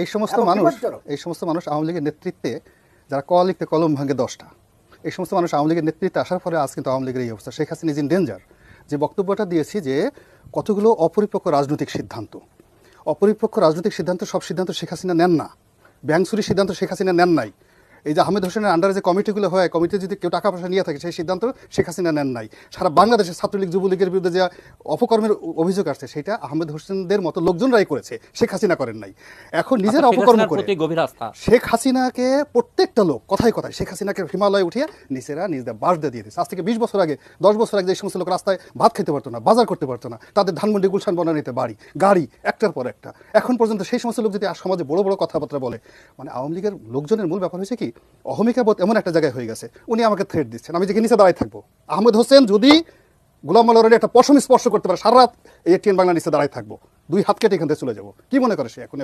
এই সমস্ত মানুষ আওয়ামী লীগের নেতৃত্বে যারা ক লিখতে কলম ভাঙে 10টা, এই সমস্ত মানুষ আওয়ামী লীগের নেতৃত্বে আসার পরে আজ কিন্তু আওয়ামী লীগের এই অবস্থা। Sheikh Hasina is in danger. যে বক্তব্যটা দিয়েছি যে কতগুলো অপরিপক্ক রাজনৈতিক সিদ্ধান্ত, সব সিদ্ধান্ত শেখ হাসিনা নেন না। ব্যাংক চুরির সিদ্ধান্ত শেখ হাসিনা নেন নাই। এই যে আহমেদ হোসেনের আন্ডারে যে কমিটিগুলো হয়, কমিটিতে যদি কেউ টাকা পয়সা নিয়ে থাকে সেই সিদ্ধান্ত শেখ হাসিনা নেন নাই। সারা বাংলাদেশের ছাত্রলীগ যুবলীগের বিরুদ্ধে যে অপকর্মের অভিযোগ আসছে সেটা আহমেদ হোসেনদের মতো লোকজনরাই করেছে, শেখ হাসিনা করেন নাই। এখন নিজের অপকর্ম করে শেখ হাসিনাকে প্রত্যেকটা লোক কথায় কথায় শেখ হাসিনাকে হিমালয়ে উঠিয়ে নিচেরা নিজেদের বাস দিয়ে দিয়েছে। আজ থেকে 20 বছর আগে 10 বছর আগে যে সমস্ত লোক রাস্তায় ভাত খেতে পারতো না, বাজার করতে পারতো না, তাদের ধানমন্ডি গুলশান বনানীতে গাড়ি একটার পর একটা, এখন পর্যন্ত সেই সমস্ত লোক যদি সমাজে বড় বড় কথাবার্তা বলে, মানে আওয়ামী লীগের লোকজনের মূল ব্যাপার হয়েছে কি অহমিকাবোধ এমন একটা জায়গায় হয়ে গেছে। উনি আমাকে থ্রেট দিচ্ছেন, আমি যে নিচে দাঁড়ায় থাকবো। আহমেদ হোসেন যদি গোলাম মাওলার একটা পশম স্পর্শ করতে পারে, সারা রাত এই টিএন বাংলা নিচে দাঁড়ায় থাকবো, 2 হাত কেটে এখান থেকে চলে যাবো। কি মনে করে সে এখন?